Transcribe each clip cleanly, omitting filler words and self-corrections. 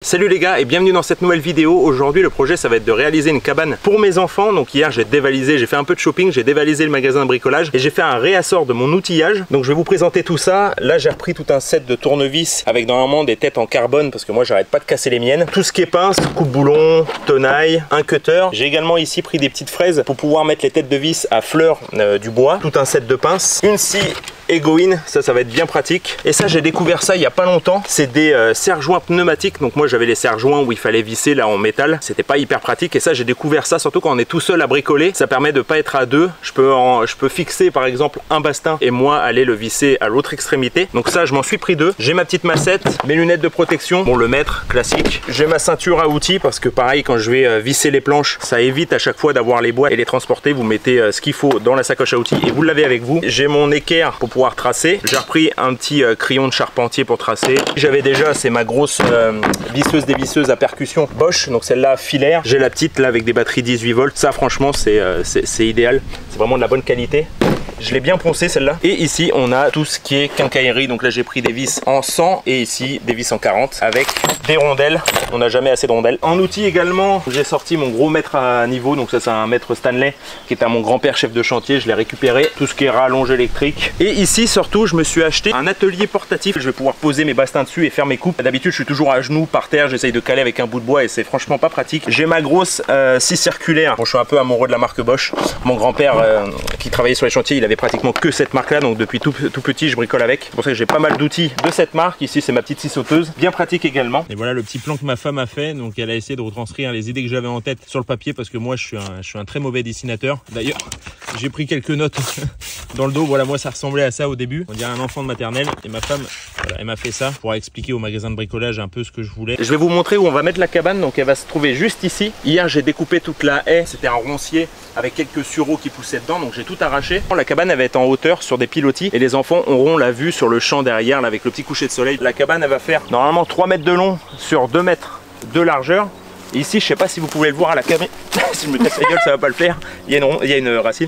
Salut les gars et bienvenue dans cette nouvelle vidéo. Aujourd'hui le projet ça va être de réaliser une cabane pour mes enfants. Donc hier j'ai dévalisé, j'ai fait un peu de shopping, j'ai dévalisé le magasin de bricolage et j'ai fait un réassort de mon outillage. Donc je vais vous présenter tout ça. Là j'ai repris tout un set de tournevis avec normalement des têtes en carbone parce que moi j'arrête pas de casser les miennes. Tout ce qui est pince, coupe-boulon, tenaille, un cutter. J'ai également ici pris des petites fraises pour pouvoir mettre les têtes de vis à fleurs du bois. Tout un set de pinces. Une scie Egoin, ça va être bien pratique. Et ça j'ai découvert ça il y a pas longtemps. C'est des serre-joints pneumatiques. Donc moi j'avais les serre-joints où il fallait visser là en métal. C'était pas hyper pratique et ça j'ai découvert ça surtout quand on est tout seul à bricoler. Ça permet de pas être à deux. Je peux fixer par exemple un bastin et moi aller le visser à l'autre extrémité. Donc ça je m'en suis pris deux. J'ai ma petite massette, mes lunettes de protection, bon le mètre classique. J'ai ma ceinture à outils parce que pareil quand je vais visser les planches, ça évite à chaque fois d'avoir les bois et les transporter. Vous mettez ce qu'il faut dans la sacoche à outils et vous l'avez avec vous. J'ai mon équerre pour pouvoir tracer. J'ai repris un petit crayon de charpentier pour tracer. J'avais déjà, c'est ma grosse visseuse dévisseuse à percussion Bosch, donc celle-là filaire. J'ai la petite là avec des batteries 18 volts. Ça franchement c'est idéal. C'est vraiment de la bonne qualité. Je l'ai bien poncé celle-là. Et ici on a tout ce qui est quincaillerie. Donc là j'ai pris des vis en 100 et ici des vis en 40 avec des rondelles. On n'a jamais assez de rondelles. En outil également, j'ai sorti mon gros mètre à niveau. Donc ça c'est un mètre Stanley qui est à mon grand-père chef de chantier. Je l'ai récupéré. Tout ce qui est rallonge électrique. Et ici surtout je me suis acheté un atelier portatif. Je vais pouvoir poser mes bastins dessus et faire mes coupes. D'habitude je suis toujours à genoux par terre. J'essaye de caler avec un bout de bois et c'est franchement pas pratique. J'ai ma grosse scie circulaire. Bon, je suis un peu amoureux de la marque Bosch. Mon grand-père qui travaillait sur les chantiers, il avait pratiquement que cette marque là, donc depuis tout petit je bricole avec. C'est pour ça que j'ai pas mal d'outils de cette marque. Ici c'est ma petite scie sauteuse, bien pratique également. Et voilà le petit plan que ma femme a fait. Donc elle a essayé de retranscrire les idées que j'avais en tête sur le papier parce que moi je suis un très mauvais dessinateur. D'ailleurs j'ai pris quelques notes dans le dos. Voilà, moi ça ressemblait à ça au début, on dirait un enfant de maternelle. Et ma femme, voilà, elle m'a fait ça pour expliquer au magasin de bricolage un peu ce que je voulais. Je vais vous montrer où on va mettre la cabane. Donc elle va se trouver juste ici. Hier j'ai découpé toute la haie, c'était un roncier avec quelques sureaux qui poussaient dedans, donc j'ai tout arraché. La cabane elle va être en hauteur sur des pilotis et les enfants auront la vue sur le champ derrière là, avec le petit coucher de soleil. La cabane elle va faire normalement 3 mètres de long sur 2 mètres de largeur. Et ici je sais pas si vous pouvez le voir à la caméra, si je me casse la gueule ça va pas le faire, il y a une racine.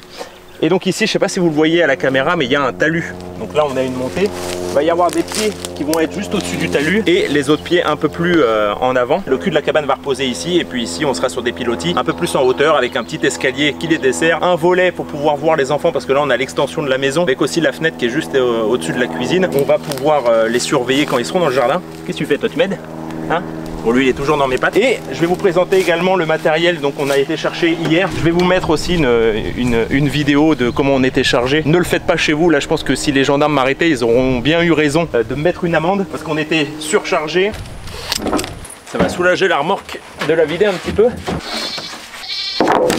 Et donc ici je sais pas si vous le voyez à la caméra mais il y a un talus. Donc là on a une montée, il va y avoir des pieds qui vont être juste au-dessus du talus et les autres pieds un peu plus en avant. Le cul de la cabane va reposer ici et puis ici on sera sur des pilotis un peu plus en hauteur avec un petit escalier qui les dessert, un volet pour pouvoir voir les enfants parce que là on a l'extension de la maison avec aussi la fenêtre qui est juste au-dessus de la cuisine. On va pouvoir les surveiller quand ils seront dans le jardin. Qu'est-ce que tu fais toi, tu m'aides hein? Bon, lui il est toujours dans mes pattes. Et je vais vous présenter également le matériel donc on a été chercher hier. Je vais vous mettre aussi une vidéo de comment on était chargé. Ne le faites pas chez vous. Là je pense que si les gendarmes m'arrêtaient ils auront bien eu raison de me mettre une amende parce qu'on était surchargé. Ça va soulager la remorque de la vider un petit peu.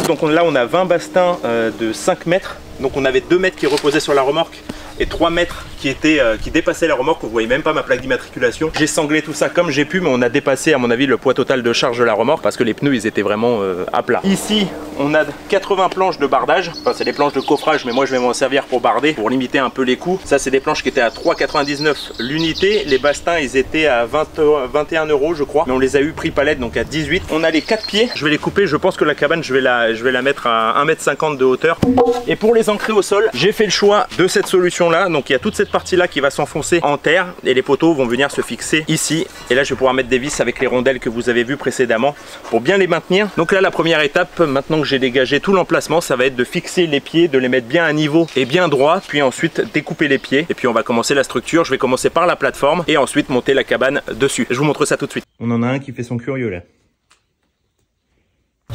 Donc là on a 20 bastins de 5 mètres. Donc on avait 2 mètres qui reposaient sur la remorque et 3 mètres qui dépassaient la remorque. Vous voyez même pas ma plaque d'immatriculation. J'ai sanglé tout ça comme j'ai pu, mais on a dépassé à mon avis le poids total de charge de la remorque parce que les pneus ils étaient vraiment à plat. Ici on a 80 planches de bardage. Enfin c'est des planches de coffrage mais moi je vais m'en servir pour barder, pour limiter un peu les coûts. Ça c'est des planches qui étaient à 3,99 l'unité. Les bastins ils étaient à 21 € je crois, mais on les a eu prix palette donc à 18. On a les 4 pieds, je vais les couper. Je pense que la cabane je vais la mettre à 1,50 m de hauteur. Et pour les ancrer au sol, j'ai fait le choix de cette solution là. Donc il y a toute cette partie là qui va s'enfoncer en terre et les poteaux vont venir se fixer ici. Et là je vais pouvoir mettre des vis avec les rondelles que vous avez vues précédemment pour bien les maintenir. Donc là la première étape, maintenant que j'ai dégagé tout l'emplacement, ça va être de fixer les pieds, de les mettre bien à niveau et bien droit, puis ensuite découper les pieds et puis on va commencer la structure. Je vais commencer par la plateforme et ensuite monter la cabane dessus. Je vous montre ça tout de suite. On en a un qui fait son curieux là.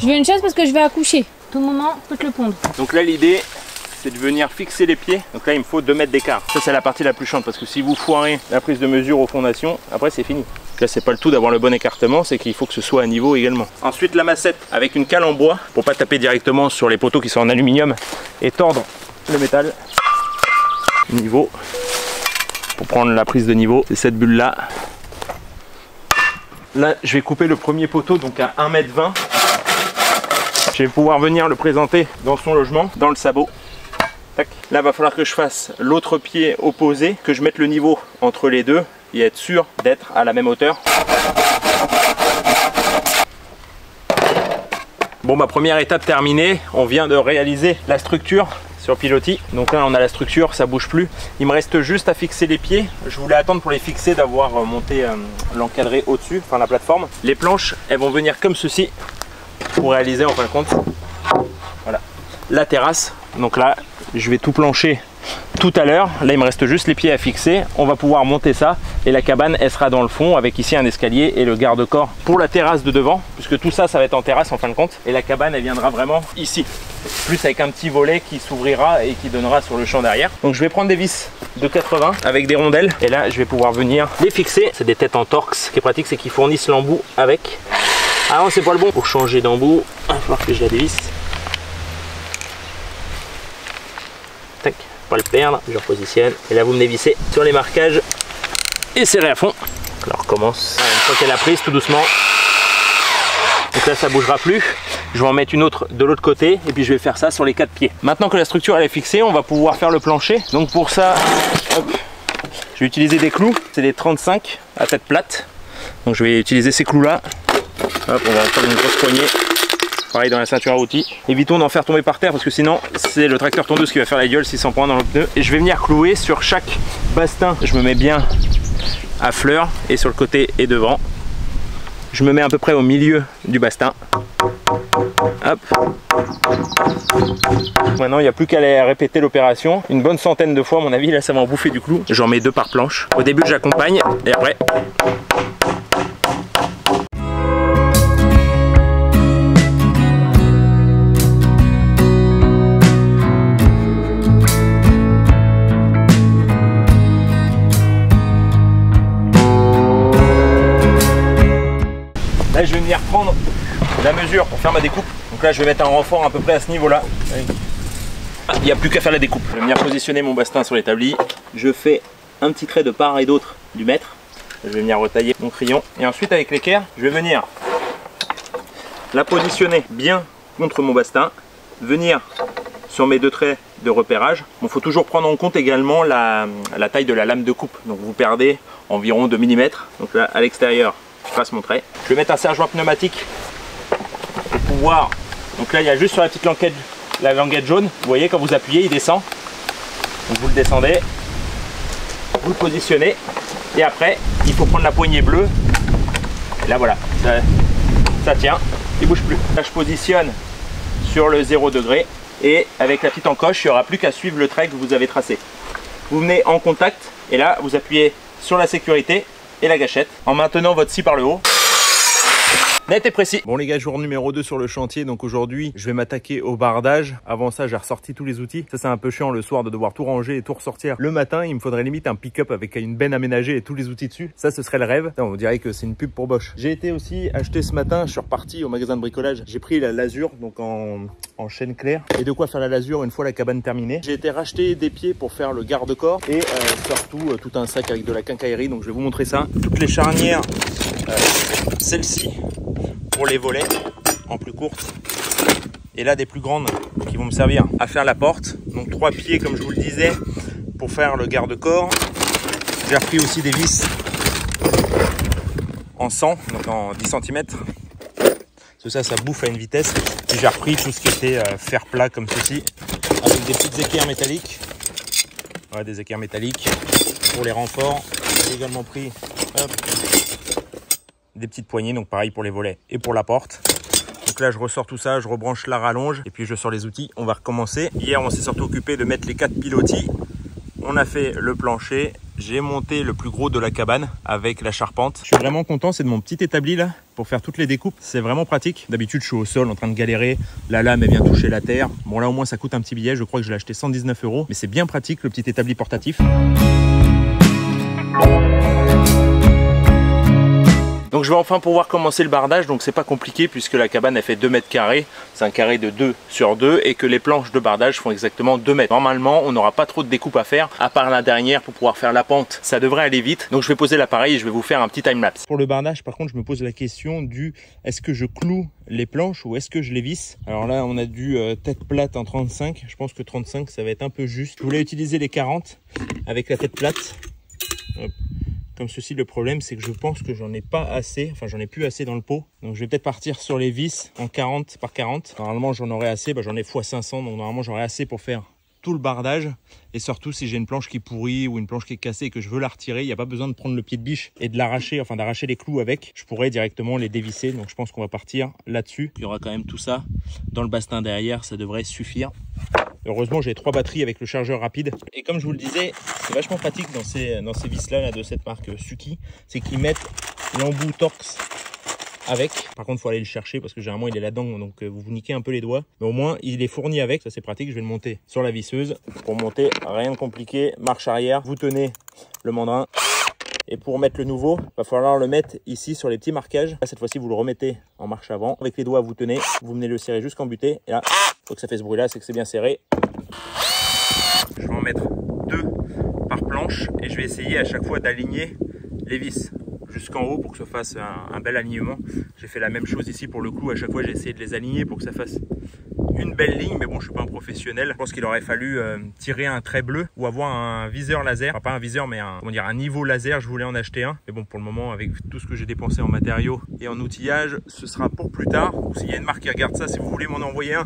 Je veux une chaise parce que je vais accoucher. Tout moment, je peux te le pondre. Donc là l'idée c'est de venir fixer les pieds. Donc là il me faut 2 mètres d'écart. Ça c'est la partie la plus chiante parce que si vous foirez la prise de mesure aux fondations, après c'est fini. Là c'est pas le tout d'avoir le bon écartement, c'est qu'il faut que ce soit à niveau également. Ensuite la massette avec une cale en bois pour pas taper directement sur les poteaux qui sont en aluminium et tordre le métal. Niveau. Pour prendre la prise de niveau, c'est cette bulle là. Là je vais couper le premier poteau donc à 1,20 m. Je vais pouvoir venir le présenter dans son logement, dans le sabot. Tac. Là, il va falloir que je fasse l'autre pied opposé, que je mette le niveau entre les deux et être sûr d'être à la même hauteur. Bon, ma première étape terminée, on vient de réaliser la structure sur pilotis. Donc là on a la structure, ça bouge plus. Il me reste juste à fixer les pieds. Je voulais attendre pour les fixer d'avoir monté l'encadré au-dessus, enfin la plateforme. Les planches, elles vont venir comme ceci pour réaliser en fin de compte, voilà, la terrasse. Donc là je vais tout plancher tout à l'heure. Là il me reste juste les pieds à fixer. On va pouvoir monter ça et la cabane elle sera dans le fond avec ici un escalier et le garde-corps pour la terrasse de devant, puisque tout ça ça va être en terrasse en fin de compte, et la cabane elle viendra vraiment ici, plus avec un petit volet qui s'ouvrira et qui donnera sur le champ derrière. Donc je vais prendre des vis de 80 avec des rondelles et là je vais pouvoir venir les fixer. C'est des têtes en Torx. Ce qui est pratique c'est qu'ils fournissent l'embout avec. Ah non c'est pas le bon. Pour changer d'embout il va falloir que je la dévisse. Tac, pas le perdre, je repositionne et là vous me dévissez sur les marquages et serrez à fond. Alors on recommence. Une fois qu'elle a prise tout doucement, donc là ça bougera plus. Je vais en mettre une autre de l'autre côté et puis je vais faire ça sur les 4 pieds. Maintenant que la structure elle est fixée, on va pouvoir faire le plancher. Donc pour ça, hop, je vais utiliser des clous, c'est des 35 à tête plate. Donc je vais utiliser ces clous là. Hop, on va en faire une grosse poignée. Pareil dans la ceinture à outils. Évitons d'en faire tomber par terre parce que sinon c'est le tracteur tondeuse qui va faire la gueule s'il s'en prend dans le pneu. Et je vais venir clouer sur chaque bastin. Je me mets bien à fleur et sur le côté et devant. Je me mets à peu près au milieu du bastin. Hop. Maintenant il n'y a plus qu'à aller répéter l'opération une bonne centaine de fois à mon avis. Là ça va en bouffer du clou. J'en mets 2 par planche. Au début j'accompagne et après là je vais venir prendre la mesure pour faire ma découpe. Donc là je vais mettre un renfort à peu près à ce niveau là. Il n'y a plus qu'à faire la découpe. Je vais venir positionner mon bastin sur l'établi. Je fais un petit trait de part et d'autre du mètre. Je vais venir retailler mon crayon. Et ensuite avec l'équerre, je vais venir la positionner bien contre mon bastin. Venir sur mes 2 traits de repérage. Bon, faut toujours prendre en compte également la taille de la lame de coupe. Donc vous perdez environ 2 mm. Donc là à l'extérieur, je passe mon trait. Je vais mettre un serre-joint pneumatique pour pouvoir. Donc là il y a juste sur la petite languette, la languette jaune. Vous voyez quand vous appuyez il descend. Donc vous le descendez, vous le positionnez et après il faut prendre la poignée bleue. Et là voilà, ça tient, il bouge plus. Là je positionne sur le 0 degré et avec la petite encoche il n'y aura plus qu'à suivre le trait que vous avez tracé. Vous venez en contact et là vous appuyez sur la sécurité et la gâchette en maintenant votre scie par le haut. Net et précis. Bon les gars, jour numéro 2 sur le chantier. Donc aujourd'hui je vais m'attaquer au bardage. Avant ça j'ai ressorti tous les outils. Ça c'est un peu chiant le soir de devoir tout ranger et tout ressortir le matin. Il me faudrait limite un pick-up avec une benne aménagée et tous les outils dessus. Ça ce serait le rêve. On dirait que c'est une pub pour Bosch. J'ai été aussi acheter ce matin, je suis reparti au magasin de bricolage. J'ai pris la lasure donc en chaîne claire. Et de quoi faire la lasure une fois la cabane terminée. J'ai été racheter des pieds pour faire le garde-corps et surtout tout un sac avec de la quincaillerie. Donc je vais vous montrer ça. Toutes les charnières, celle-ci pour les volets en plus courte et là des plus grandes qui vont me servir à faire la porte. Donc 3 pieds comme je vous le disais pour faire le garde-corps. J'ai repris aussi des vis en 100 donc en 10 cm. Ça bouffe à une vitesse. Et j'ai repris tout ce qui était fer plat comme ceci avec des petites équerres métalliques. Voilà, des équerres métalliques pour les renforts. J'ai également pris des petites poignées, donc pareil pour les volets et pour la porte. Donc là je ressors tout ça, je rebranche la rallonge et puis je sors les outils. On va recommencer. Hier on s'est surtout occupé de mettre les 4 pilotis. On a fait le plancher. J'ai monté le plus gros de la cabane avec la charpente. Je suis vraiment content, c'est de mon petit établi là pour faire toutes les découpes. C'est vraiment pratique. D'habitude je suis au sol en train de galérer. La lame elle vient toucher la terre. Bon là au moins ça coûte un petit billet. Je crois que je l'ai acheté 119 €. Mais c'est bien pratique le petit établi portatif. Donc je vais enfin pouvoir commencer le bardage, donc c'est pas compliqué puisque la cabane elle fait 2 mètres carrés, c'est un carré de 2 sur 2 et que les planches de bardage font exactement 2 mètres. Normalement on n'aura pas trop de découpe à faire, à part la dernière pour pouvoir faire la pente, ça devrait aller vite. Donc je vais poser l'appareil et je vais vous faire un petit timelapse. Pour le bardage par contre je me pose la question du est-ce que je cloue les planches ou est-ce que je les visse? Alors là on a du tête plate en 35, je pense que 35 ça va être un peu juste. Je voulais utiliser les 40 avec la tête plate. Hop. Comme ceci, le problème c'est que je pense que j'en ai pas assez, enfin j'en ai plus assez dans le pot. Donc je vais peut-être partir sur les vis en 40 par 40. Normalement j'en aurai assez, j'en ai x 500, donc normalement j'aurai assez pour faire tout le bardage. Et surtout, si j'ai une planche qui pourrit ou une planche qui est cassée et que je veux la retirer, il n'y a pas besoin de prendre le pied de biche et de l'arracher, enfin d'arracher les clous avec. Je pourrais directement les dévisser. Donc je pense qu'on va partir là-dessus. Il y aura quand même tout ça dans le bastin derrière, ça devrait suffire. Heureusement, j'ai 3 batteries avec le chargeur rapide. Et comme je vous le disais, c'est vachement pratique dans ces vis-là de cette marque Suki. C'est qu'ils mettent l'embout Torx avec. Par contre, il faut aller le chercher parce que généralement, il est là-dedans. Donc, vous vous niquez un peu les doigts. Mais au moins, il est fourni avec. Ça, c'est pratique. Je vais le monter sur la visseuse. Pour monter, rien de compliqué. Marche arrière. Vous tenez le mandrin. Et pour mettre le nouveau, il va falloir le mettre ici sur les petits marquages. Là, cette fois-ci, vous le remettez en marche avant. Avec les doigts, vous tenez. Vous venez le serrer jusqu'en butée. Et là, faut que ça fait ce bruit-là, c'est que c'est bien serré. Je vais en mettre 2 par planche. Et je vais essayer à chaque fois d'aligner les vis jusqu'en haut pour que ça fasse un bel alignement. J'ai fait la même chose ici pour le clou. À chaque fois, j'ai essayé de les aligner pour que ça fasse une belle ligne, mais bon, je suis pas un professionnel. Je pense qu'il aurait fallu tirer un trait bleu ou avoir un viseur laser, enfin pas un viseur, mais un niveau laser. Je voulais en acheter un, mais bon, pour le moment, avec tout ce que j'ai dépensé en matériaux et en outillage, ce sera pour plus tard. S'il y a une marque qui regarde ça, si vous voulez m'en envoyer un,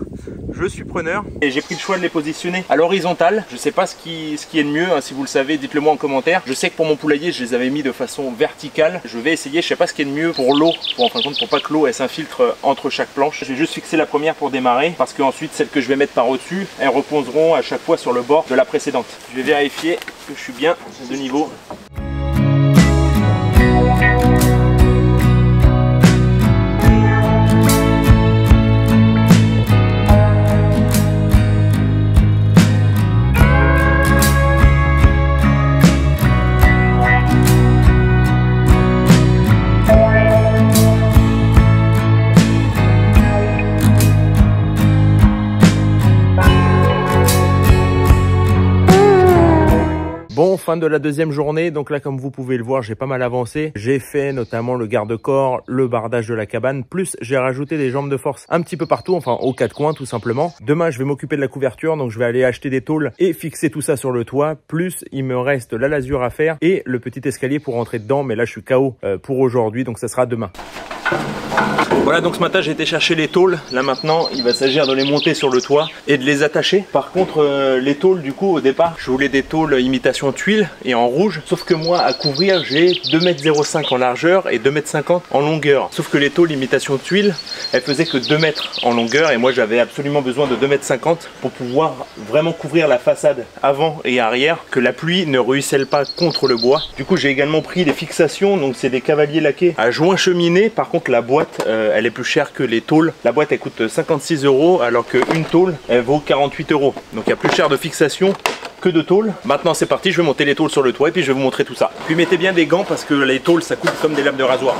je suis preneur. Et j'ai pris le choix de les positionner à l'horizontale. Je sais pas ce qui est de mieux, hein. Si vous le savez, dites-le moi en commentaire. Je sais que pour mon poulailler, je les avais mis de façon verticale. Je vais essayer, je sais pas ce qui est de mieux pour l'eau, en fin de compte, pour pas que l'eau elle s'infiltre entre chaque planche. Je vais juste fixer la première pour démarrer, parce que ensuite celles que je vais mettre par au-dessus, elles reposeront à chaque fois sur le bord de la précédente. Je vais vérifier que je suis bien de niveau. Bon, fin de la deuxième journée, donc là comme vous pouvez le voir, j'ai pas mal avancé. J'ai fait notamment le garde-corps, le bardage de la cabane, plus j'ai rajouté des jambes de force un petit peu partout, enfin aux 4 coins tout simplement. Demain je vais m'occuper de la couverture, donc je vais aller acheter des tôles et fixer tout ça sur le toit. Plus il me reste la lasure à faire et le petit escalier pour rentrer dedans, mais là je suis KO pour aujourd'hui, donc ça sera demain. Voilà, donc ce matin j'ai été chercher les tôles. Là maintenant il va s'agir de les monter sur le toit et de les attacher. Par contre les tôles, du coup au départ je voulais des tôles imitation tuile et en rouge. Sauf que moi à couvrir j'ai 2,05 m en largeur et 2,50 m en longueur. Sauf que les tôles imitation tuile elles faisaient que 2 mètres en longueur. Et moi j'avais absolument besoin de 2,50 m pour pouvoir vraiment couvrir la façade avant et arrière, que la pluie ne ruisselle pas contre le bois. Du coup j'ai également pris les fixations. Donc c'est des cavaliers laqués à joint cheminé. Par contre la boîte elle est plus chère que les tôles. La boîte elle coûte 56 € alors qu'une tôle elle vaut 48 €. Donc il y a plus cher de fixation que de tôles. Maintenant c'est parti, je vais monter les tôles sur le toit et puis je vais vous montrer tout ça. Puis mettez bien des gants parce que les tôles ça coupe comme des lames de rasoir.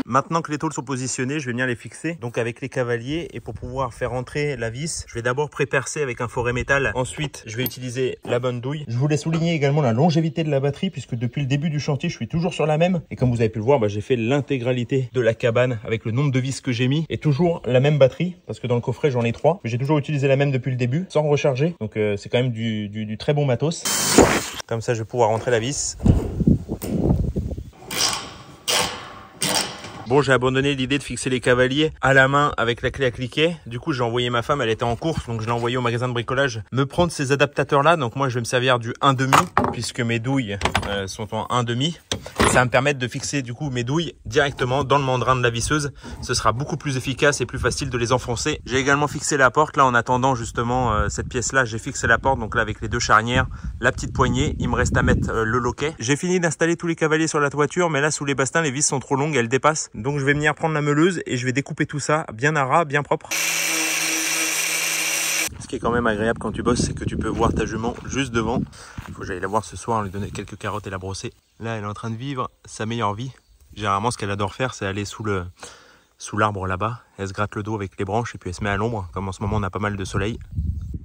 Maintenant que les tôles sont positionnées, je vais venir les fixer donc avec les cavaliers. Et pour pouvoir faire entrer la vis, je vais d'abord pré-percer avec un forêt métal. Ensuite, je vais utiliser la bonne douille. Je voulais souligner également la longévité de la batterie puisque depuis le début du chantier, je suis toujours sur la même. Et comme vous avez pu le voir, j'ai fait l'intégralité de la cabane avec le nombre de vis que j'ai mis. Et toujours la même batterie parce que dans le coffret, j'en ai 3. J'ai toujours utilisé la même depuis le début sans recharger. Donc c'est quand même du très bon matos. Comme ça, je vais pouvoir rentrer la vis. Bon, j'ai abandonné l'idée de fixer les cavaliers à la main avec la clé à cliquer. Du coup, j'ai envoyé ma femme, elle était en course, donc je l'ai envoyé au magasin de bricolage me prendre ces adaptateurs-là. Donc moi, je vais me servir du 1,5 puisque mes douilles sont en 1,5. Et ça va me permettre de fixer du coup mes douilles directement dans le mandrin de la visseuse. Ce sera beaucoup plus efficace et plus facile de les enfoncer. J'ai également fixé la porte. Là, en attendant justement cette pièce-là, j'ai fixé la porte. Donc là, avec les 2 charnières, la petite poignée, il me reste à mettre le loquet. J'ai fini d'installer tous les cavaliers sur la toiture, mais là, sous les bastins, les vis sont trop longues, elles dépassent. Donc je vais venir prendre la meuleuse et je vais découper tout ça bien à ras, bien propre. Ce qui est quand même agréable quand tu bosses, c'est que tu peux voir ta jument juste devant. Il faut que j'aille la voir ce soir, lui donner quelques carottes et la brosser. Là, elle est en train de vivre sa meilleure vie. Généralement, ce qu'elle adore faire, c'est aller sous l'arbre là-bas. Elle se gratte le dos avec les branches et puis elle se met à l'ombre. Comme en ce moment, on a pas mal de soleil.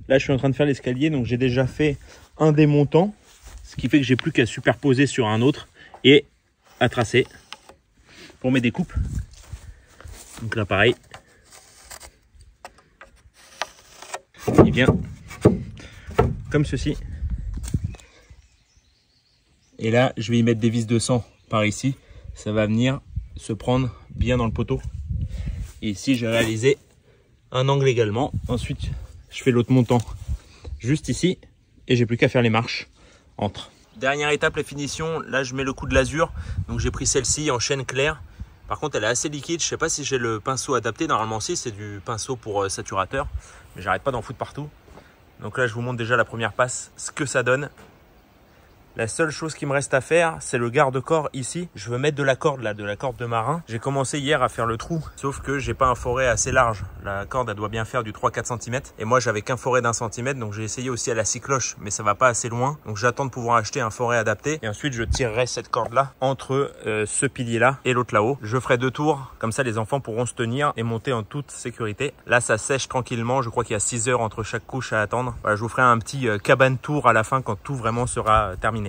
Là, je suis en train de faire l'escalier, donc j'ai déjà fait un des montants. Ce qui fait que j'ai plus qu'à superposer sur un autre et à tracer pour mes découpes. Donc là, pareil. Et bien, comme ceci. Et là, je vais y mettre des vis de 100 par ici. Ça va venir se prendre bien dans le poteau. Et ici, j'ai réalisé un angle également. Ensuite, je fais l'autre montant juste ici et j'ai plus qu'à faire les marches entre. Dernière étape, la finition. Là, je mets le coup de l'azur. Donc, j'ai pris celle-ci en chêne clair. Par contre, elle est assez liquide. Je sais pas si j'ai le pinceau adapté. Normalement, si, c'est du pinceau pour saturateur. Mais j'arrête pas d'en foutre partout. Donc là, je vous montre déjà la première passe, ce que ça donne. La seule chose qui me reste à faire, c'est le garde-corps ici. Je veux mettre de la corde là, de la corde de marin. J'ai commencé hier à faire le trou, sauf que j'ai pas un forêt assez large. La corde, elle doit bien faire du 3-4 cm. Et moi, j'avais qu'un forêt d'1 cm, donc j'ai essayé aussi à la scie cloche, mais ça va pas assez loin. Donc j'attends de pouvoir acheter un forêt adapté. Et ensuite, je tirerai cette corde là entre ce pilier là et l'autre là-haut. Je ferai 2 tours, comme ça les enfants pourront se tenir et monter en toute sécurité. Là, ça sèche tranquillement. Je crois qu'il y a 6 heures entre chaque couche à attendre. Voilà, je vous ferai un petit cabane tour à la fin quand tout vraiment sera terminé.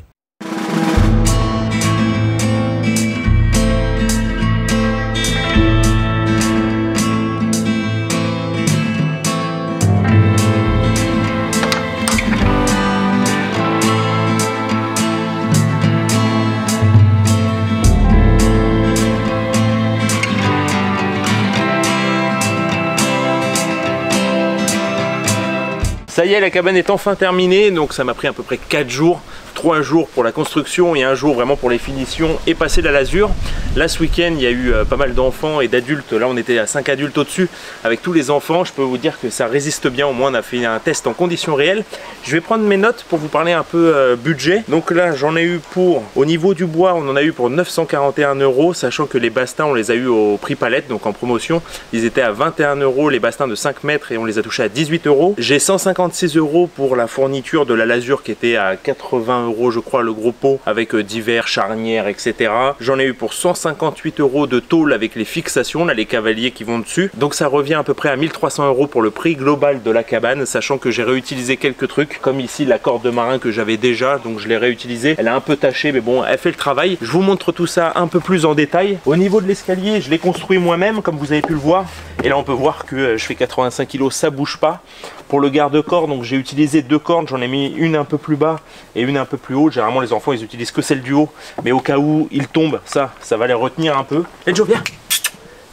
Ça y est, la cabane est enfin terminée, donc ça m'a pris à peu près 4 jours. 3 jours pour la construction et 1 jour vraiment pour les finitions et passer la lasure. Là ce week-end il y a eu pas mal d'enfants et d'adultes. Là on était à 5 adultes au-dessus avec tous les enfants. Je peux vous dire que ça résiste bien. Au moins on a fait un test en conditions réelles. Je vais prendre mes notes pour vous parler un peu budget. Donc là j'en ai eu pour, au niveau du bois on en a eu pour 941 €, sachant que les bastins on les a eu au prix palette, donc en promotion. Ils étaient à 21 € les bastins de 5 mètres et on les a touchés à 18 €. J'ai 156 € pour la fourniture de la lasure qui était à 80 € je crois, le gros pot avec divers charnières etc. J'en ai eu pour 158 € de tôle avec les fixations, là les cavaliers qui vont dessus. Donc ça revient à peu près à 1300 € pour le prix global de la cabane, sachant que j'ai réutilisé quelques trucs comme ici la corde de marin que j'avais déjà, donc je l'ai réutilisée. Elle est un peu tachée mais bon elle fait le travail. Je vous montre tout ça un peu plus en détail. Au niveau de l'escalier je l'ai construit moi-même comme vous avez pu le voir et là on peut voir que je fais 85 kg, ça bouge pas. Pour le garde-corps, donc j'ai utilisé 2 cordes, j'en ai mis une un peu plus bas et une un peu plus haute. Généralement les enfants ils utilisent que celle du haut, mais au cas où ils tombent, ça va les retenir un peu. Et Joe, viens,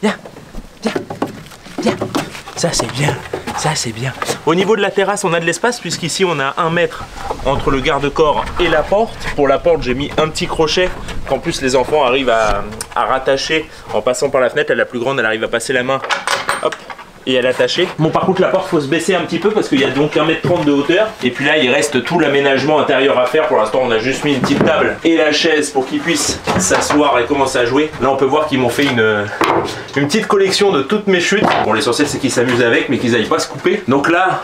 viens, viens, viens. Ça c'est bien, ça c'est bien. Au niveau de la terrasse, on a de l'espace puisqu'ici on a 1 mètre entre le garde-corps et la porte. Pour la porte, j'ai mis un petit crochet qu'en plus les enfants arrivent à rattacher en passant par la fenêtre. La plus grande, elle arrive à passer la main, hop, et elle est attachée. Bon par contre la porte faut se baisser un petit peu parce qu'il y a donc 1,30 m de hauteur. Et puis là il reste tout l'aménagement intérieur à faire. Pour l'instant on a juste mis une petite table et la chaise pour qu'ils puissent s'asseoir et commencer à jouer. Là on peut voir qu'ils m'ont fait une petite collection de toutes mes chutes. Bon l'essentiel c'est qu'ils s'amusent avec mais qu'ils n'aillent pas se couper. Donc là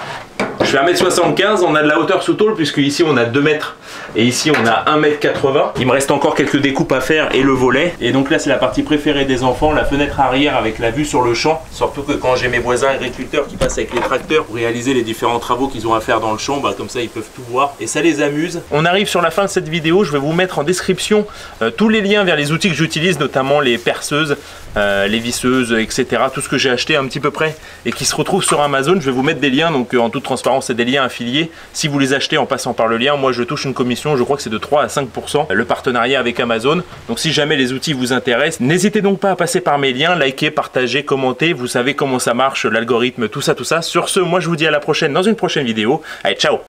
je fais 1,75 m, on a de la hauteur sous tôle puisque ici on a 2 mètres et ici on a 1,80 m. Il me reste encore quelques découpes à faire et le volet. Et donc là c'est la partie préférée des enfants, la fenêtre arrière avec la vue sur le champ. Surtout que quand j'ai mes voisins agriculteurs qui passent avec les tracteurs pour réaliser les différents travaux qu'ils ont à faire dans le champ, bah, comme ça ils peuvent tout voir et ça les amuse. On arrive sur la fin de cette vidéo, je vais vous mettre en description tous les liens vers les outils que j'utilise, notamment les perceuses, les visseuses, etc. Tout ce que j'ai acheté un petit peu près et qui se retrouve sur Amazon. Je vais vous mettre des liens, donc en toute transparence c'est des liens affiliés. Si vous les achetez en passant par le lien, moi je touche une commission, je crois que c'est de 3 à 5 % le partenariat avec Amazon. Donc si jamais les outils vous intéressent, n'hésitez donc pas à passer par mes liens, liker, partager, commenter. Vous savez comment ça marche, l'algorithme, tout ça. Sur ce, moi je vous dis à la prochaine dans une prochaine vidéo. Allez, ciao!